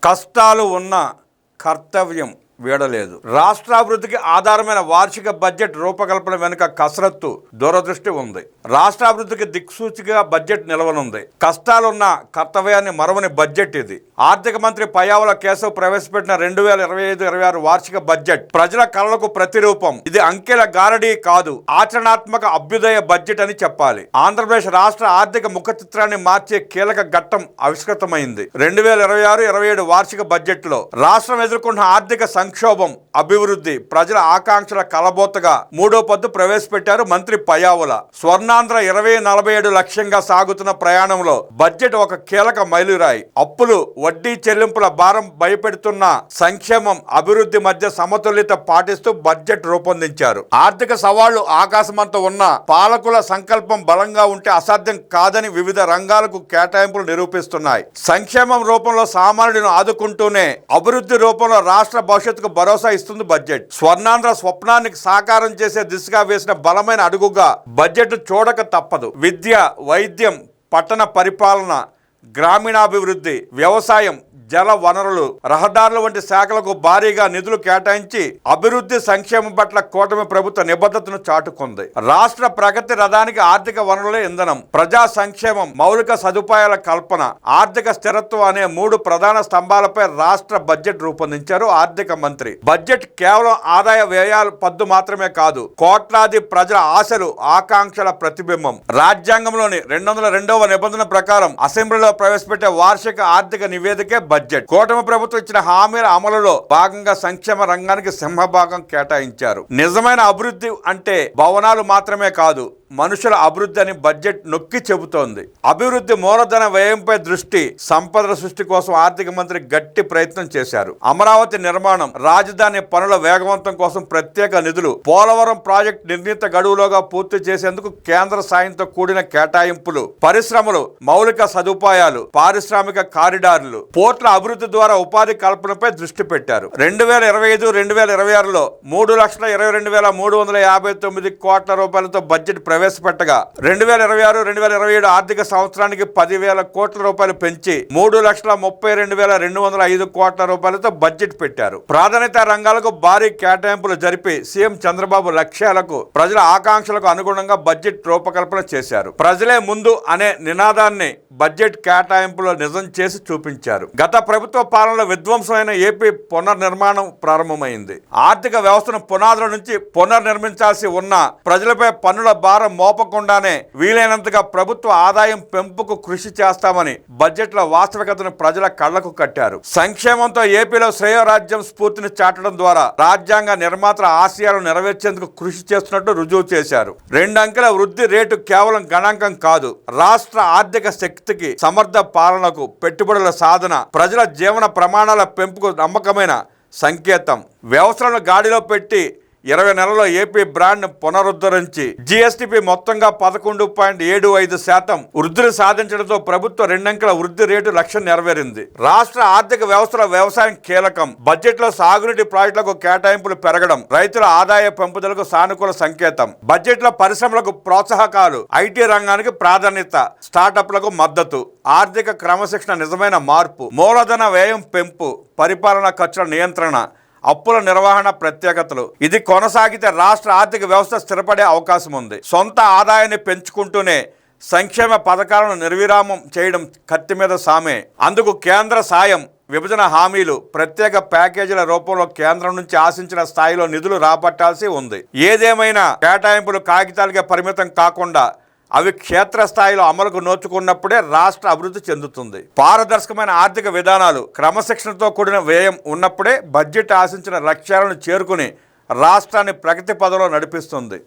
కష్టాలు ఉన్న కర్తవ్యం వీడలేదు. రాష్ట్రాభివృద్ధికి ఆధారమైన వార్షిక బడ్జెట్ రూపకల్పన వెనుక కసరత్తు, దూరదృష్టి ఉంది. రాష్ట్రాభివృద్ధికి దిక్సూచిగా బడ్జెట్ నిలవనుంది. కష్టాలున్న కర్తవ్యాన్ని మరవని బడ్జెట్ ఇది. ఆర్థిక మంత్రి పయ్యావుల కేశవ్ ప్రవేశపెట్టిన 2025-26 వార్షిక బడ్జెట్ ప్రజల కళలకు ప్రతిరూపం. ఇది అంకెల గారడీ కాదు, ఆచరణాత్మక అభ్యుదయ బడ్జెట్ అని చెప్పాలి. ఆంధ్రప్రదేశ్ రాష్ట్ర ఆర్థిక ముఖ చిత్రాన్ని మార్చే కీలక ఘట్టం ఆవిష్కృతమైంది. 2026-27 వార్షిక బడ్జెట్ లో రాష్ట్రం ఎదుర్కొన్న ఆర్థిక సంక్షోభం, అభివృద్ధి, ప్రజల ఆకాంక్షల కలబోతగా మూడో పద్దు ప్రవేశపెట్టారు మంత్రి పయ్యావుల. స్వర్ణాంధ్ర 2047 లక్ష్యంగా సాగుతున్న ప్రయాణంలో బడ్జెట్ ఒక కీలక మైలురాయి. అప్పులు, వడ్డీ చెల్లింపుల భారం భయపెడుతున్న సంక్షేమం, అభివృద్ధి మధ్య సమతుల్యత పాటిస్తూ బడ్జెట్ రూపొందించారు. ఆర్థిక సవాళ్లు ఆకాశమంత ఉన్న పాలకుల సంకల్పం బలంగా ఉంటే అసాధ్యం కాదని వివిధ రంగాలకు కేటాయింపులు నిరూపిస్తున్నాయి. సంక్షేమం రూపంలో సామాన్యులను ఆదుకుంటూనే అభివృద్ధి రూపంలో రాష్ట్ర భవిష్యత్తుకు భరోసా ఇస్తుంది బడ్జెట్. స్వర్ణాంధ్ర స్వప్నానికి సాకారం చేసే దిశగా వేసిన బలమైన అడుగుగా బడ్జెట్ చూడక తప్పదు. విద్య, వైద్యం, పట్టణ పరిపాలన, గ్రామీణాభివృద్ధి, వ్యవసాయం, జల వనరులు, రహదారులు వంటి శాఖలకు భారీగా నిధులు కేటాయించి అభివృద్ధి సంక్షేమం పట్ల కూటమి ప్రభుత్వ నిబద్ధతను చాటుకుంది. రాష్ట్ర ప్రగతి రథానికి ఆర్థిక వనరులే ఇంధనం. ప్రజా సంక్షేమం, మౌలిక సదుపాయాల కల్పన, ఆర్థిక స్థిరత్వం అనే 3 ప్రధాన స్తంభాలపై రాష్ట్ర బడ్జెట్ రూపొందించారు ఆర్థిక మంత్రి. బడ్జెట్ కేవలం ఆదాయ వ్యయాల పద్దు మాత్రమే కాదు, కోట్లాది ప్రజల ఆశలు, ఆకాంక్షల ప్రతిబింబం. రాజ్యాంగంలోని 202వ నిబంధన ప్రకారం అసెంబ్లీలో ప్రవేశపెట్టే వార్షిక ఆర్థిక నివేదికే బడ్జెట్. కూటమి ప్రభుత్వం ఇచ్చిన హామీల అమలులో భాగంగా సంక్షేమ రంగానికి సింహభాగం కేటాయించారు. నిజమైన అభివృద్ధి అంటే భవనాలు మాత్రమే కాదు, మనుషుల అభివృద్ధి అని బడ్జెట్ నొక్కి చెబుతోంది. అభివృద్ధి మూలధన వ్యయంపై దృష్టి, సంపదల సృష్టి కోసం ఆర్థిక మంత్రి గట్టి ప్రయత్నం చేశారు. అమరావతి నిర్మాణం, రాజధాని పనుల వేగవంతం కోసం ప్రత్యేక నిధులు, పోలవరం ప్రాజెక్టు నిర్ణీత గడువులోగా పూర్తి చేసేందుకు కేంద్ర సాయంతో కూడిన కేటాయింపులు, పరిశ్రమలు, మౌలిక సదుపాయాలు, పారిశ్రామిక కారిడార్లు, పోర్టుల అభివృద్ధి ద్వారా ఉపాధి కల్పనపై దృష్టి పెట్టారు. 2025-2026లో 3,22,359 కోట్ల రూపాయలతో బడ్జెట్ ప్రవేశపెట్టగా 2026-2027 ఆర్థిక సంవత్సరానికి 10,000 కోట్ల రూపాయలు పెంచి 3,32,205 కోట్ల రూపాయలతో బడ్జెట్ పెట్టారు. ప్రాధాన్యత రంగాలకు భారీ కేటాయింపులు జరిపి సీఎం చంద్రబాబు లక్ష్యాలకు, ప్రజల ఆకాంక్షలకు అనుగుణంగా బడ్జెట్ రూపకల్పన చేశారు. ప్రజలే ముందు అనే నినాదాన్ని బడ్జెట్ కేటాయింపులో నిజం చేసి చూపించారు. గత ప్రభుత్వ పాలనలో విధ్వంసమైన ఏపీ పునర్నిర్మాణం ప్రారంభమైంది. ఆర్థిక వ్యవస్థను పునాదుల నుంచి పునర్నిర్మించాల్సి ఉన్న ప్రజలపై పన్నుల భారం మోపకుండానే వీలైనంతగా ప్రభుత్వ ఆదాయం పెంపుకు కృషి చేస్తామని బడ్జెట్లో వాస్తవికతను ప్రజల కళ్లకు కట్టారు. సంక్షేమంతో ఏపీలో శ్రేయరాజ్యం స్ఫూర్తిని చాటడం ద్వారా రాజ్యాంగ నిర్మాతల ఆశయాలను నెరవేర్చేందుకు కృషి చేస్తున్నట్టు రుజువు చేశారు. 2 అంకెల వృద్ధి రేటు కేవలం గణాంకం కాదు, రాష్ట్ర ఆర్థిక శక్తికి, సమర్థ పాలనకు, పెట్టుబడుల సాధన, ప్రజల జీవన ప్రమాణాల పెంపుకు నమ్మకమైన సంకేతం. వ్యవస్థలను గాడిలో పెట్టి 20 నెలల్లో ఏపీ బ్రాండ్ పునరుద్ధరించి జీఎస్టీపీ మొత్తంగా 11.75% వృద్ధిని సాధించడంతో ప్రభుత్వ 2 అంకెల వృద్ధి రేటు లక్ష్యం నెరవేరింది. రాష్ట్ర ఆర్థిక వ్యవస్థలో వ్యవసాయం కీలకం. బడ్జెట్ లో సాగునీటి ప్రాజెక్టులకు కేటాయింపులు పెరగడం రైతుల ఆదాయ పెంపుదలకు సానుకూల సంకేతం. బడ్జెట్ లో పరిశ్రమలకు ప్రోత్సాహకాలు, ఐటీ రంగానికి ప్రాధాన్యత, స్టార్టప్లకు మద్దతు, ఆర్థిక క్రమశిక్షణ నిజమైన మార్పు, మూలధన వ్యయం పెంపు, పరిపాలనా ఖర్చుల నియంత్రణ, అప్పుల నిర్వహణ ప్రత్యేకతలు. ఇది కొనసాగితే రాష్ట్ర ఆర్థిక వ్యవస్థ స్థిరపడే అవకాశం ఉంది. సొంత ఆదాయాన్ని పెంచుకుంటూనే సంక్షేమ పథకాలను నిర్విరామం చేయడం కత్తి మీద సామే. అందుకు కేంద్ర సాయం, విభజన హామీలు, ప్రత్యేక ప్యాకేజీల రూపంలో కేంద్రం నుంచి ఆశించిన స్థాయిలో నిధులు రాబట్టాల్సి ఉంది. ఏదేమైనా కేటాయింపులు కాగితాలకే పరిమితం కాకుండా అవి క్షేత్రస్థాయిలో అమలుకు నోచుకున్నప్పుడే రాష్ట్ర అభివృద్ధి చెందుతుంది. పారదర్శకమైన ఆర్థిక విధానాలు, క్రమశిక్షణతో కూడిన వ్యయం ఉన్నప్పుడే బడ్జెట్ ఆశించిన లక్ష్యాలను చేరుకుని రాష్ట్రాన్ని ప్రగతి పథంలో నడిపిస్తుంది.